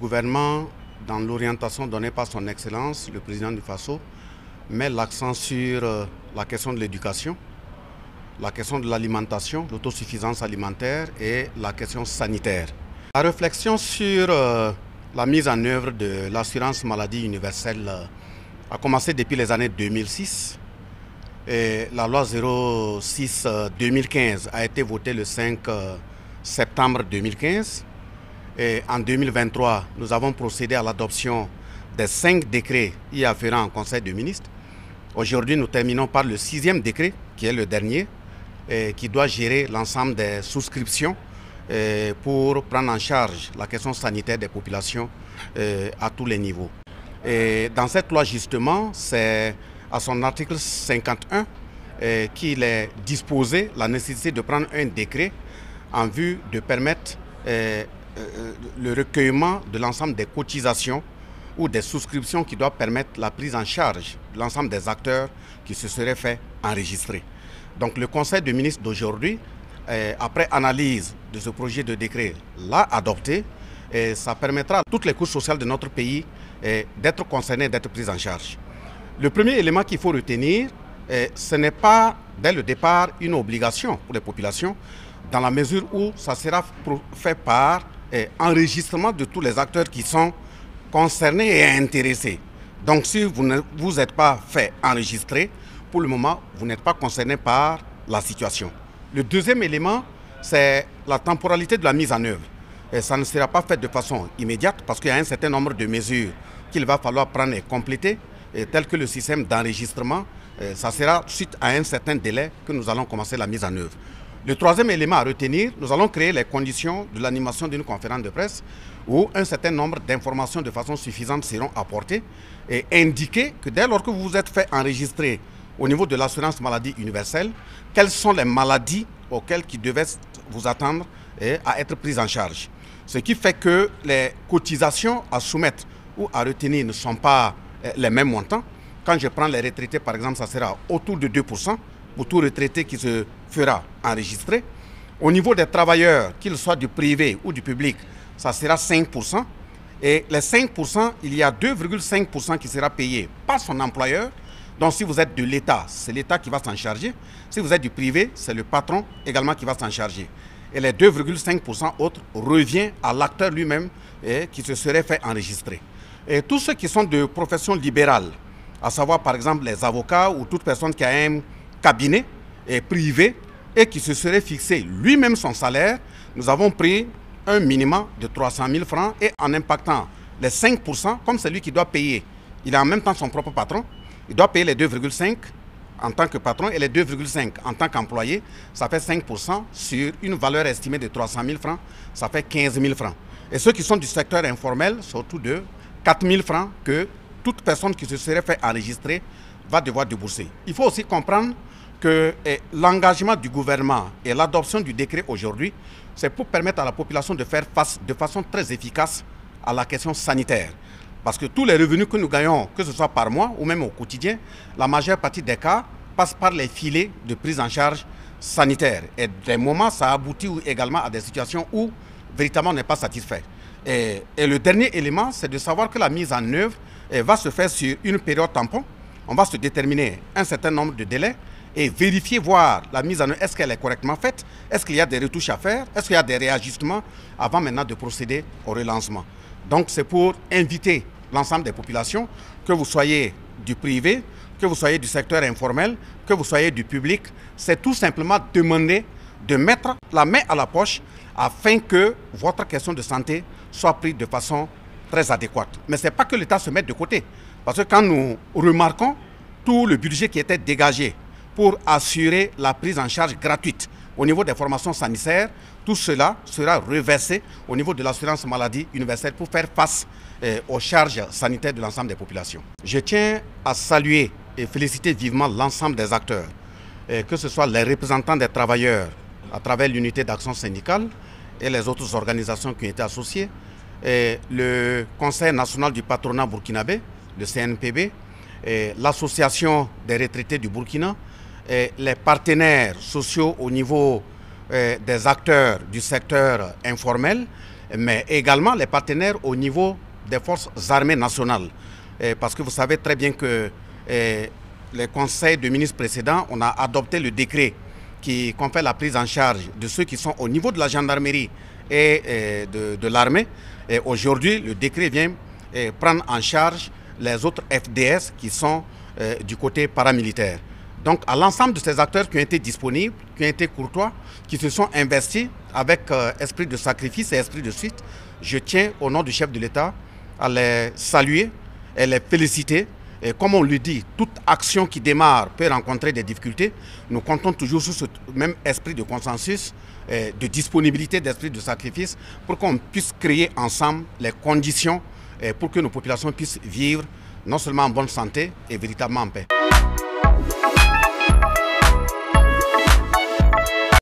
gouvernement, dans l'orientation donnée par son Excellence, le président du FASO, met l'accent sur la question de l'éducation, la question de l'alimentation, l'autosuffisance alimentaire et la question sanitaire. La réflexion sur la mise en œuvre de l'assurance maladie universelle a commencé depuis les années 2006. Et la loi 06-2015 a été votée le 5 septembre 2015. Et en 2023, nous avons procédé à l'adoption des 5 décrets y afférents en Conseil des ministres. Aujourd'hui, nous terminons par le 6e décret, qui est le dernier, qui doit gérer l'ensemble des souscriptions pour prendre en charge la question sanitaire des populations à tous les niveaux. Et dans cette loi, justement, c'est à son article 51 qu'il est disposé la nécessité de prendre un décret en vue de permettre le recueillement de l'ensemble des cotisations ou des souscriptions qui doivent permettre la prise en charge de l'ensemble des acteurs qui se seraient fait enregistrer. Donc le Conseil des ministres d'aujourd'hui, après analyse de ce projet de décret, l'a adopté et ça permettra à toutes les couches sociales de notre pays d'être concernées, d'être prises en charge. Le premier élément qu'il faut retenir, ce n'est pas dès le départ une obligation pour les populations, dans la mesure où ça sera fait par enregistrement de tous les acteurs qui sont concernés et intéressés. Donc si vous ne vous êtes pas fait enregistrer, pour le moment, vous n'êtes pas concerné par la situation. Le deuxième élément, c'est la temporalité de la mise en œuvre. Et ça ne sera pas fait de façon immédiate parce qu'il y a un certain nombre de mesures qu'il va falloir prendre et compléter, tel que le système d'enregistrement. Ça sera suite à un certain délai que nous allons commencer la mise en œuvre. Le troisième élément à retenir, nous allons créer les conditions de l'animation d'une conférence de presse où un certain nombre d'informations de façon suffisante seront apportées et indiquer que dès lors que vous vous êtes fait enregistrer au niveau de l'assurance maladie universelle, quelles sont les maladies auxquelles qui devaient vous attendre à être prises en charge. Ce qui fait que les cotisations à soumettre ou à retenir ne sont pas les mêmes montants. Quand je prends les retraités, par exemple, ça sera autour de 2% pour tout retraité qui se fera enregistrer. Au niveau des travailleurs, qu'ils soient du privé ou du public, ça sera 5%. Et les 5%, il y a 2,5% qui sera payé par son employeur. Donc si vous êtes de l'État, c'est l'État qui va s'en charger. Si vous êtes du privé, c'est le patron également qui va s'en charger. Et les 2,5% autres revient à l'acteur lui-même qui se serait fait enregistrer. Et tous ceux qui sont de profession libérale, à savoir par exemple les avocats ou toute personne qui a un cabinet privé et qui se serait fixé lui-même son salaire, nous avons pris un minimum de 300 000 francs et en impactant les 5%, comme c'est lui qui doit payer, il est en même temps son propre patron, il doit payer les 2,5 en tant que patron et les 2,5 en tant qu'employé, ça fait 5% sur une valeur estimée de 300 000 francs, ça fait 15 000 francs. Et ceux qui sont du secteur informel, surtout de 4 000 francs que toute personne qui se serait fait enregistrer va devoir débourser. Il faut aussi comprendre que l'engagement du gouvernement et l'adoption du décret aujourd'hui, c'est pour permettre à la population de faire face de façon très efficace à la question sanitaire. Parce que tous les revenus que nous gagnons, que ce soit par mois ou même au quotidien, la majeure partie des cas passent par les filets de prise en charge sanitaire. Et des moments, ça aboutit également à des situations où véritablement on n'est pas satisfait. Et le dernier élément, c'est de savoir que la mise en œuvre va se faire sur une période tampon. On va se déterminer un certain nombre de délais et vérifier, voir la mise en œuvre, est-ce qu'elle est correctement faite, est-ce qu'il y a des retouches à faire, est-ce qu'il y a des réajustements avant maintenant de procéder au relancement. Donc c'est pour inviter l'ensemble des populations, que vous soyez du privé, que vous soyez du secteur informel, que vous soyez du public, c'est tout simplement demander de mettre la main à la poche afin que votre question de santé soit prise de façon très adéquate. Mais ce n'est pas que l'État se mette de côté. Parce que quand nous remarquons tout le budget qui était dégagé pour assurer la prise en charge gratuite au niveau des formations sanitaires, tout cela sera reversé au niveau de l'assurance maladie universelle pour faire face aux charges sanitaires de l'ensemble des populations. Je tiens à saluer et féliciter vivement l'ensemble des acteurs, que ce soit les représentants des travailleurs à travers l'unité d'action syndicale et les autres organisations qui ont été associées, le Conseil national du patronat burkinabé, le CNPB, l'association des retraités du Burkina, les partenaires sociaux au niveau des acteurs du secteur informel mais également les partenaires au niveau des forces armées nationales. Parce que vous savez très bien que les conseils de ministres précédents, on a adopté le décret qui confère la prise en charge de ceux qui sont au niveau de la gendarmerie et de l'armée. Et aujourd'hui, le décret vient prendre en charge les autres FDS qui sont du côté paramilitaire. Donc à l'ensemble de ces acteurs qui ont été disponibles, qui ont été courtois, qui se sont investis avec esprit de sacrifice et esprit de suite, je tiens au nom du chef de l'État à les saluer et les féliciter. Et comme on le dit, toute action qui démarre peut rencontrer des difficultés. Nous comptons toujours sur ce même esprit de consensus, de disponibilité, d'esprit de sacrifice, pour qu'on puisse créer ensemble les conditions pour que nos populations puissent vivre non seulement en bonne santé et véritablement en paix.